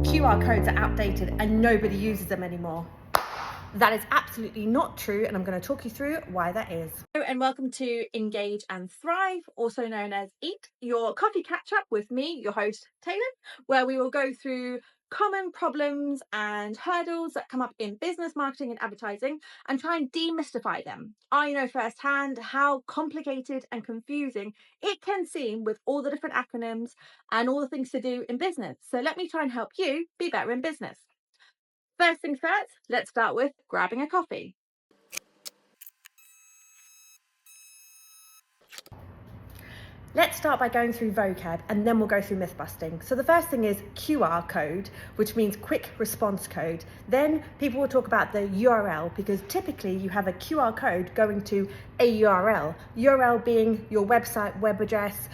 QR codes are outdated and nobody uses them anymore. That is absolutely not true, and I'm going to talk you through why that is. Hello and welcome to Engage and Thrive, also known as EAT, your coffee catch-up with me, your host, Taelon, where we will go through common problems and hurdles that come up in business, marketing and advertising and try and demystify them. I know firsthand how complicated and confusing it can seem with all the different acronyms and all the things to do in business. So let me try and help you be better in business. First things first, let's start with grabbing a coffee. Let's start by going through vocab and then we'll go through myth busting. So the first thing is QR code, which means quick response code. Then people will talk about the URL because typically you have a QR code going to a URL. URL being your website, web address,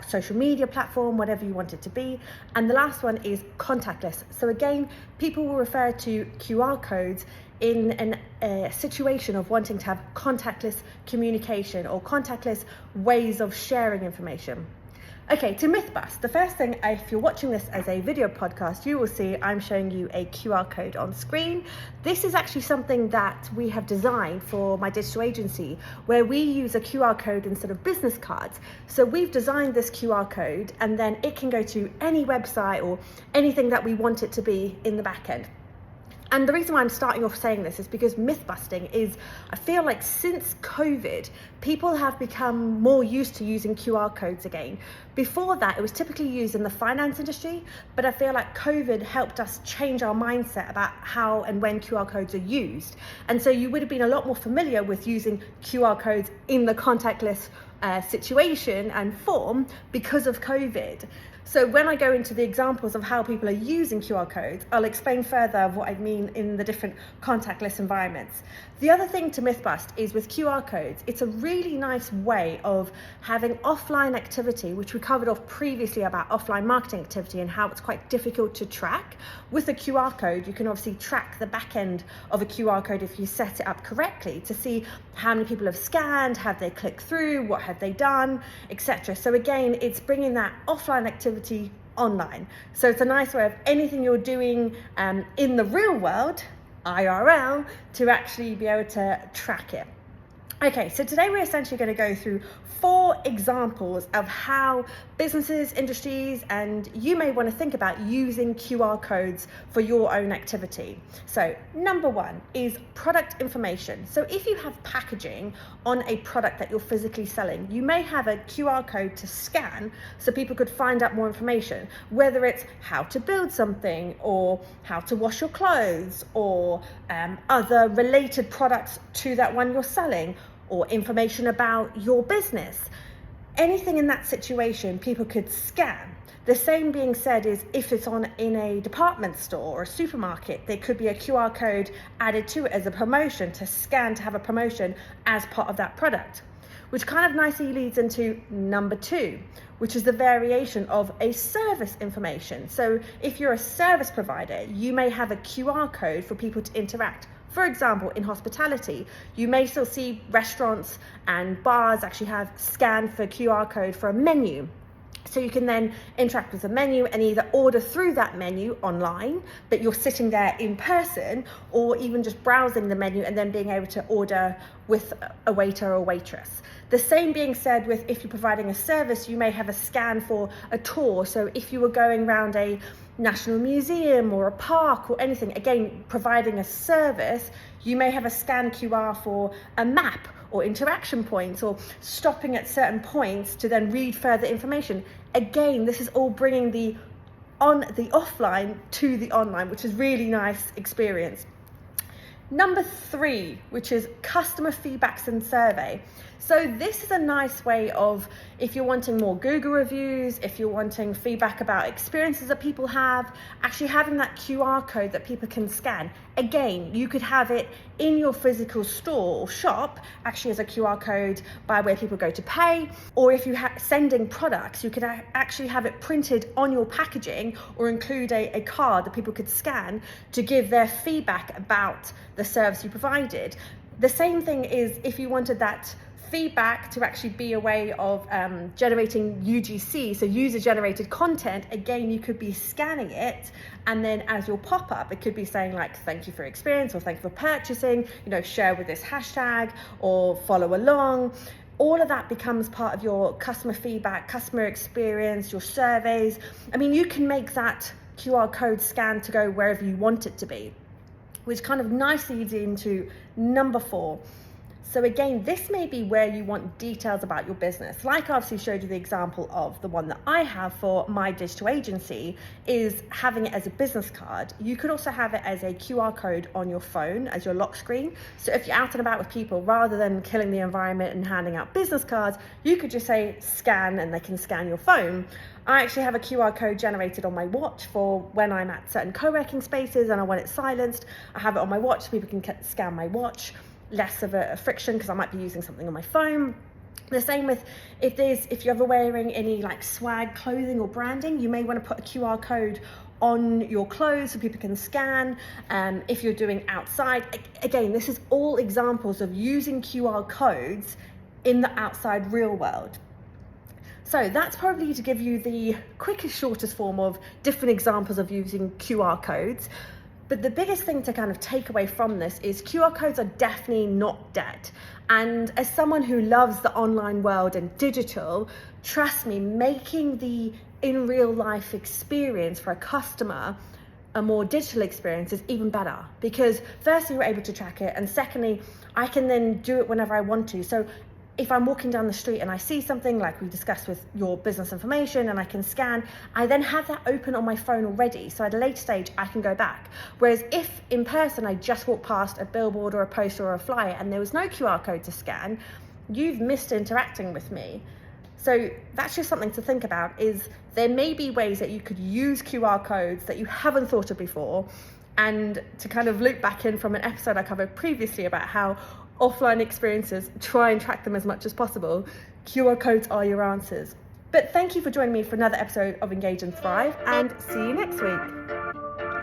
social media platform, whatever you want it to be. And the last one is contactless. So again, people will refer to QR codes in a situation of wanting to have contactless communication or contactless ways of sharing information. Okay, to myth bust, the first thing, if you're watching this as a video podcast, you will see I'm showing you a QR code on screen. This is actually something that we have designed for my digital agency, where we use a QR code instead of business cards. So we've designed this QR code and then it can go to any website or anything that we want it to be in the back end. And the reason why I'm starting off saying this is because myth busting is, I feel like since COVID, people have become more used to using QR codes again. Before that, it was typically used in the finance industry, but I feel like COVID helped us change our mindset about how and when QR codes are used. And so you would have been a lot more familiar with using QR codes in the contactless situation and form because of COVID. So when I go into the examples of how people are using QR codes, I'll explain further of what I mean in the different contactless environments. The other thing to myth bust is with QR codes, it's a really nice way of having offline activity, which we covered off previously about offline marketing activity and how it's quite difficult to track. With a QR code, you can obviously track the back end of a QR code if you set it up correctly to see how many people have scanned, have they clicked through, what have they done, etc. So again, it's bringing that offline activity online. So it's a nice way of anything you're doing in the real world, IRL, to actually be able to track it. Okay, so today we're essentially going to go through 4 examples of how businesses, industries, and you may want to think about using QR codes for your own activity. So number 1 is product information. So if you have packaging on a product that you're physically selling, you may have a QR code to scan so people could find out more information, whether it's how to build something or how to wash your clothes or other related products to that one you're selling, or information about your business. Anything in that situation, people could scan. The same being said is if it's in a department store or a supermarket, there could be a QR code added to it as a promotion to scan to have a promotion as part of that product. Which kind of nicely leads into number 2, which is the variation of a service information. So if you're a service provider, you may have a QR code for people to interact. For example, in hospitality, you may still see restaurants and bars actually have scanned for QR code for a menu. So you can then interact with the menu and either order through that menu online, but you're sitting there in person, or even just browsing the menu and then being able to order with a waiter or waitress. The same being said with if you're providing a service, you may have a scan for a tour. So if you were going around a national museum or a park or anything, again, providing a service, you may have a scan QR for a map or interaction points or stopping at certain points to then read further information. Again, this is all bringing the offline to the online, which is really nice experience. Number 3, which is customer feedbacks and survey. So this is a nice way of, if you're wanting more Google reviews, if you're wanting feedback about experiences that people have, actually having that QR code that people can scan. Again, you could have it in your physical store or shop, actually as a QR code by where people go to pay, or if you're sending products, you could actually have it printed on your packaging or include a card that people could scan to give their feedback about the service you provided. The same thing is if you wanted that feedback to actually be a way of generating UGC, so user generated content. Again, you could be scanning it, and then as your pop-up, it could be saying like, thank you for your experience, or thank you for purchasing, you know, share with this hashtag, or follow along. All of that becomes part of your customer feedback, customer experience, your surveys. I mean, you can make that QR code scan to go wherever you want it to be, which kind of nicely leads into number 4. So again, this may be where you want details about your business. Like I obviously showed you the example of the one that I have for my digital agency, is having it as a business card. You could also have it as a QR code on your phone as your lock screen. So if you're out and about with people, rather than killing the environment and handing out business cards, you could just say scan and they can scan your phone. I actually have a QR code generated on my watch for when I'm at certain co-working spaces and I want it silenced. I have it on my watch so people can scan my watch. Less of a friction because I might be using something on my phone. The same with if you're ever wearing any like swag clothing or branding, you may want to put a QR code on your clothes so people can scan. If you're doing outside, again, this is all examples of using QR codes in the outside real world. So that's probably to give you the quickest, shortest form of different examples of using QR codes. But the biggest thing to kind of take away from this is QR codes are definitely not dead. And as someone who loves the online world and digital, trust me, making the in real life experience for a customer a more digital experience is even better, because firstly, you're able to track it, and secondly, I can then do it whenever I want to. So if I'm walking down the street and I see something like we discussed with your business information and I can scan, I then have that open on my phone already. So at a later stage, I can go back. Whereas if in person, I just walked past a billboard or a poster or a flyer and there was no QR code to scan, you've missed interacting with me. So that's just something to think about, is there may be ways that you could use QR codes that you haven't thought of before. And to kind of loop back in from an episode I covered previously about how offline experiences, try and track them as much as possible, QR codes are your answers. But thank you for joining me for another episode of Engage and Thrive, and see you next week.